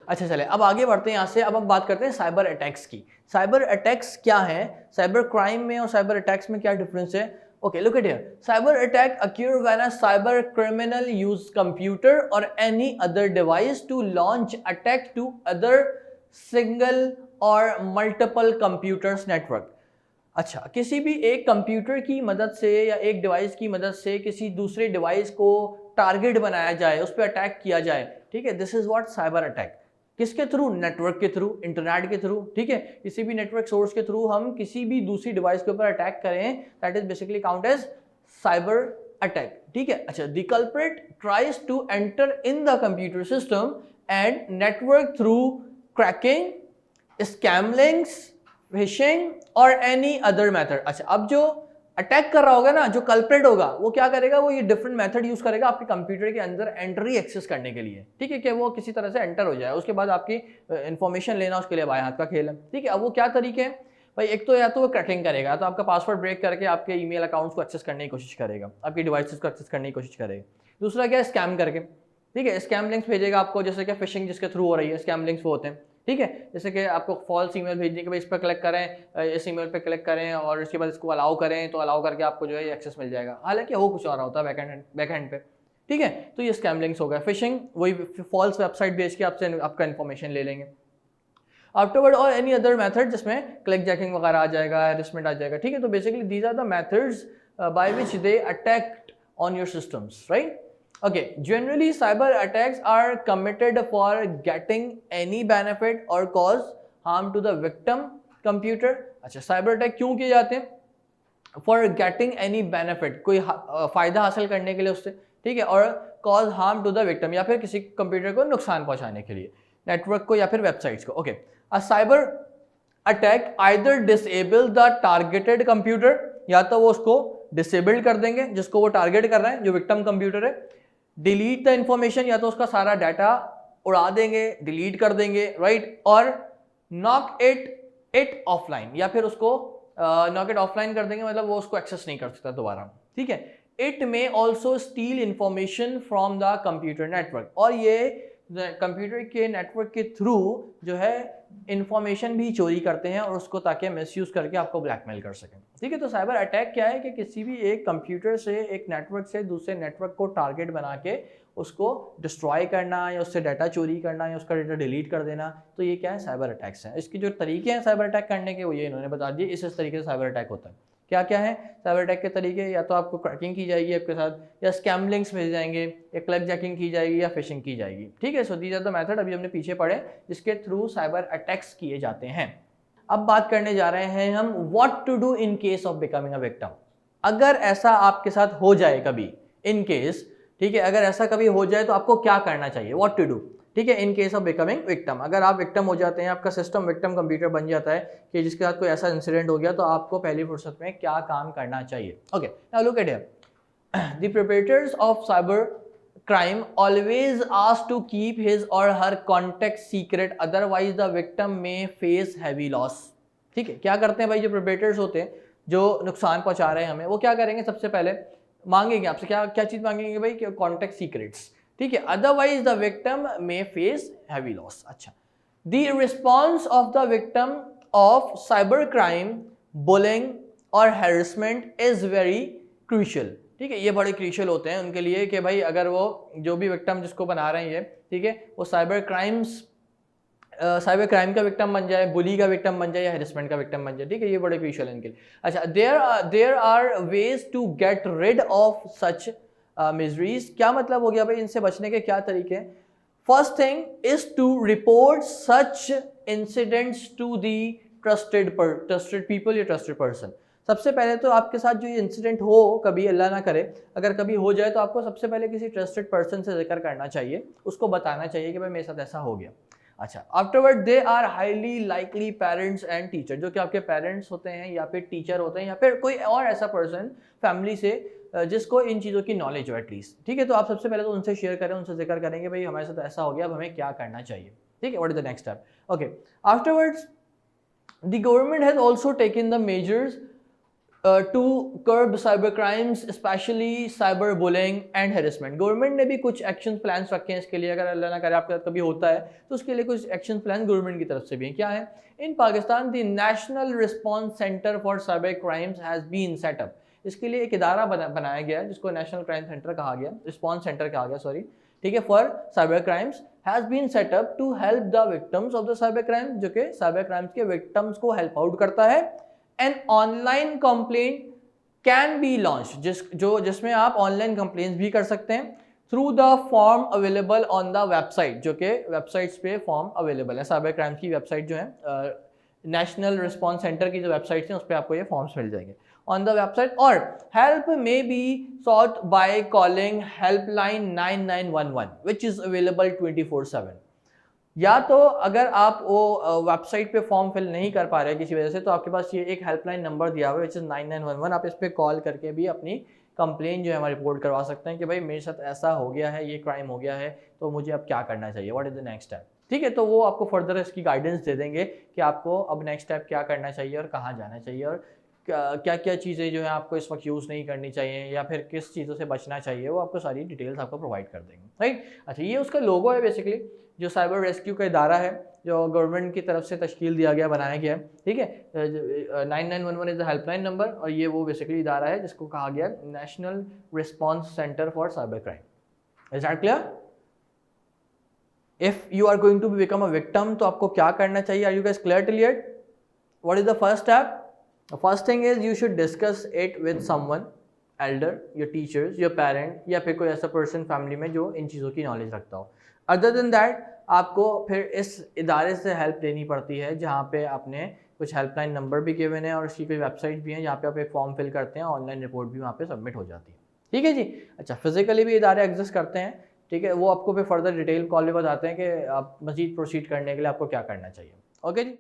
अच्छा चले अब आगे बढ़ते हैं यहाँ से। अब हम बात करते हैं साइबर अटैक्स की। साइबर अटैक्स क्या है, साइबर क्राइम में और साइबर अटैक्स में क्या डिफरेंस है? Okay, look at here. Cyber attack occur when a cyber criminal use computer or any other device to launch attack to other single or multiple computers network. अच्छा, किसी भी एक computer की मदद से या एक डिवाइस की मदद से किसी दूसरे डिवाइस को टारगेट बनाया जाए, उस पर अटैक किया जाए, ठीक है, this is what cyber attack. किसके थ्रू? नेटवर्क के थ्रू, इंटरनेट के थ्रू, ठीक है, किसी भी नेटवर्क सोर्स के थ्रू हम किसी भी दूसरी डिवाइस के ऊपर अटैक करें, that is basically count as cyber attack, ठीक है। अच्छा, the culprit tries to enter in the computer system and network through cracking, scam links, phishing और एनी अदर मेथड। अच्छा, अब जो अटैक कर रहा होगा ना, जो कल्प्रिट होगा, वो क्या करेगा, वो ये डिफरेंट मेथड यूज करेगा आपके कंप्यूटर के अंदर एंट्री एक्सेस करने के लिए, ठीक है, कि वो किसी तरह से एंटर हो जाए, उसके बाद आपकी इंफॉर्मेशन लेना उसके लिए बाएं हाथ का खेल है, ठीक है। अब वो क्या तरीके हैं भाई, एक तो या तो वो क्रैकिंग करेगा, तो आपका पासवर्ड ब्रेक करके आपके ईमेल अकाउंट्स को एक्सेस करने की कोशिश करेगा, आपकी डिवाइसेस को एक्सेस करने की कोशिश करेगा। दूसरा क्या है, स्कैम करके, ठीक है, स्कैम लिंक्स भेजेगा आपको, जैसे कि फिशिंग जिसके थ्रू हो रही है, स्कैम लिंक्स वो होते हैं, ठीक है, जैसे कि आपको फॉल्स ईमेल भेजने के बाद इस पर क्लिक करें, इस ईमेल पे क्लिक करें और इसके बाद इसको अलाउ करें, तो अलाउ करके आपको जो है एक्सेस मिल जाएगा, हालांकि वो कुछ और होता है बैक एंड पे, ठीक है। तो ये स्कैम लिंक्स हो गया। फिशिंग, वही फॉल्स वेबसाइट भेज के आपसे आपका इन्फॉर्मेशन ले लेंगे। आफ्टरवर्ड और एनी अदर मेथड जिसमें क्लिक जैकिंग वगैरह आ जाएगा, हैरेसमेंट आ जाएगा, ठीक है। तो basically these are the methods by which they attack on your systems, right? Okay, generally cyber attacks are committed for getting any benefit or cause harm to the victim computer. अच्छा, cyber attack क्यों किए जाते हैं? For getting any benefit, कोई फायदा हासिल करने के लिए उससे, ठीक है, और cause harm to the victim, या फिर किसी कंप्यूटर को नुकसान पहुंचाने के लिए, नेटवर्क को या फिर वेबसाइट्स को। Okay, a cyber attack either disable the targeted computer, या तो वो उसको डिसेबल्ड कर देंगे जिसको वो टारगेट कर रहे हैं, जो विक्टिम कंप्यूटर है, डिलीट द इंफॉर्मेशन, या तो उसका सारा डाटा उड़ा देंगे, डिलीट कर देंगे, राइट, और नॉक इट ऑफलाइन, या फिर उसको नॉक इट ऑफलाइन कर देंगे, मतलब वो उसको एक्सेस नहीं कर सकता दोबारा, ठीक है। It may also steel information from the computer network, और ये कंप्यूटर के नेटवर्क के थ्रू जो है इंफॉर्मेशन भी चोरी करते हैं और उसको ताकि मिसयूज करके आपको ब्लैकमेल कर सकें, ठीक है। तो साइबर अटैक क्या है कि किसी भी एक कंप्यूटर से, एक नेटवर्क से दूसरे नेटवर्क को टारगेट बना के उसको डिस्ट्रॉय करना, या उससे डाटा चोरी करना, या उसका डाटा डिलीट कर देना, तो ये क्या है, साइबर अटैक्स हैं। इसके जो तरीके हैं साइबर अटैक करने के, वो ये इन्होंने बता दिए, इस तरीके से साइबर अटैक होता है। क्या क्या है साइबर अटैक के तरीके? या तो आपको क्रैकिंग की जाएगी आपके साथ, या स्कैम लिंक्स भेज जाएंगे, या क्लिक जैकिंग की जाएगी, या फिशिंग की जाएगी, ठीक है। So these are the method अभी हमने पीछे पढ़े जिसके थ्रू साइबर अटैक्स किए जाते हैं। अब बात करने जा रहे हैं हम what to do in case of becoming a victim. अगर ऐसा आपके साथ हो जाए कभी, इन केस, ठीक है, अगर ऐसा कभी हो जाए तो आपको क्या करना चाहिए, व्हाट टू डू, ठीक है, इन केस ऑफ बिकमिंग विक्टिम। अगर आप विक्टिम हो जाते हैं, आपका सिस्टम विक्टिम कंप्यूटर बन जाता है कि जिसके साथ कोई ऐसा इंसिडेंट हो गया, तो आपको पहली फुर्सत में क्या काम करना चाहिए? Okay, now look at here, the perpetrators of cyber crime always asked to keep his or her contact secret, otherwise the victim may face heavy loss, ठीक है। क्या करते हैं भाई जो परपेट्रेटर्स होते हैं, जो नुकसान पहुंचा रहे हैं हमें, वो क्या करेंगे, सबसे पहले मांगेंगे आपसे, क्या क्या चीज मांगेंगे भाई, कॉन्टैक्ट सीक्रेट्स, ठीक है, otherwise the victim may face heavy loss. अच्छा, the response of the victim of cyber crime, bullying और हैरेसमेंट इज वेरी क्रूशियल, ठीक है, ये बड़े क्रूशियल होते हैं उनके लिए कि भाई अगर वो जो भी विक्टिम जिसको बना रहे हैं ये, ठीक है, वो साइबर क्राइम का विक्टिम बन जाए, बुली का विक्टिम बन जाए, या हैरेसमेंट का विक्टिम बन जाए, ठीक है, ये बड़े क्रूशियल है इनके लिए। अच्छा, there are ways to get rid of such miseries. क्या मतलब हो गया भाई, इनसे बचने के क्या तरीके हैं? First thing is to report such incidents to the trusted people या ट्रस्टेड पर्सन। सबसे पहले तो आपके साथ जो ये इंसिडेंट हो, कभी अल्लाह ना करे, अगर कभी हो जाए तो आपको सबसे पहले किसी ट्रस्टेड पर्सन से जिक्र करना चाहिए, उसको बताना चाहिए कि भाई मेरे साथ ऐसा हो गया। अच्छा, afterward they are highly likely parents and teacher, जो कि आपके पेरेंट्स होते हैं या फिर टीचर होते हैं या फिर कोई और ऐसा पर्सन फैमिली से जिसको इन चीज़ों की नॉलेज हो एटलीस्ट, ठीक है। तो आप सबसे पहले तो उनसे शेयर करें, उनसे जिक्र करें कि भाई हमारे साथ ऐसा हो गया, अब हमें क्या करना चाहिए, ठीक है, what is the next step. Okay, afterwards the government has also taken the measures to curb cyber crimes specially cyber bullying and harassment. Government ने भी कुछ एक्शन प्लान्स रखे हैं इसके लिए, अगर अल्लाह ना करे आपके साथ कभी होता है तो उसके लिए कुछ एक्शन प्लान गवर्नमेंट की तरफ से भी हैं। क्या है? In Pakistan the national response centre for cyber crimes has been set up. इसके लिए एक इदारा बनाया गया है जिसको नेशनल क्राइम सेंटर कहा गया, रिस्पॉन्स सेंटर कहा गया, सॉरी, ठीक है, for cyber crimes has been setup to help the victims of the cyber crime, जो कि साइबर क्राइम्स के विक्टिम्स को हेल्प आउट करता है। An online complaint can be launch, जिसमें आप ऑनलाइन कंप्लेंट्स भी कर सकते हैं through the form available on the website, जो कि वेबसाइट्स पे फॉर्म अवेलेबल है। साइबर क्राइम की वेबसाइट जो है नेशनल रिस्पॉन्स सेंटर की जो वेबसाइट है उस पर आपको ये फॉर्म्स मिल जाएंगे ऑन द वेबसाइट। और help may be sought by calling helpline 9911 which is available 24/7। या तो अगर आप वो वेबसाइट पे फॉर्म फिल नहीं कर पा रहे किसी वजह से, तो आपके पास ये एक हेल्पलाइन नंबर दिया हुआ है विच इज़ 9911। आप इस पर कॉल करके भी अपनी कंप्लेन जो है हमारी रिपोर्ट करवा सकते हैं कि भाई मेरे साथ ऐसा हो गया है, ये क्राइम हो गया है, तो मुझे अब क्या करना चाहिए, what is the next step. ठीक है, तो वो आपको फर्दर इसकी गाइडेंस दे देंगे कि आपको अब नेक्स्ट स्टेप क्या करना चाहिए और कहाँ जाना चाहिए, और क्या क्या चीज़ें जो है आपको इस वक्त यूज़ नहीं करनी चाहिए या फिर किस चीज़ों से बचना चाहिए, वो आपको सारी डिटेल्स आपको प्रोवाइड कर देंगे। राइट, अच्छा, ये उसका लोगो है बेसिकली, जो साइबर रेस्क्यू का इदारा है जो गवर्नमेंट की तरफ से तश्कील दिया गया, बनाया गया है। ठीक है, 9911 इज़ द हेल्पलाइन नंबर, और ये वो बेसिकली इदारा है जिसको कहा गया national response centre for cyber crime. Is that clear? If you are going to become a victim, तो आपको क्या करना चाहिए? Are you guys clear till yet? What is the first step? The first thing is you should discuss it with someone elder, your teachers, your parent, या फिर कोई ऐसा person family में जो इन चीज़ों की नॉलेज रखता हो। अदर देन दैट आपको फिर इस इदारे से हेल्प लेनी पड़ती है जहाँ पे आपने कुछ हेल्पलाइन नंबर भी गिवन है और उसकी कोई वेबसाइट भी है जहाँ पे आप एक फॉर्म फिल करते हैं, ऑनलाइन रिपोर्ट भी वहाँ पे सबमिट हो जाती है। ठीक है जी। अच्छा, फिजिकली भी इदारे एग्जिस्ट करते हैं, ठीक है, वो आपको फिर फर्दर डिटेल कॉल में बताते हैं कि आप मजीद प्रोसीड करने के लिए आपको क्या करना चाहिए। ओके जी।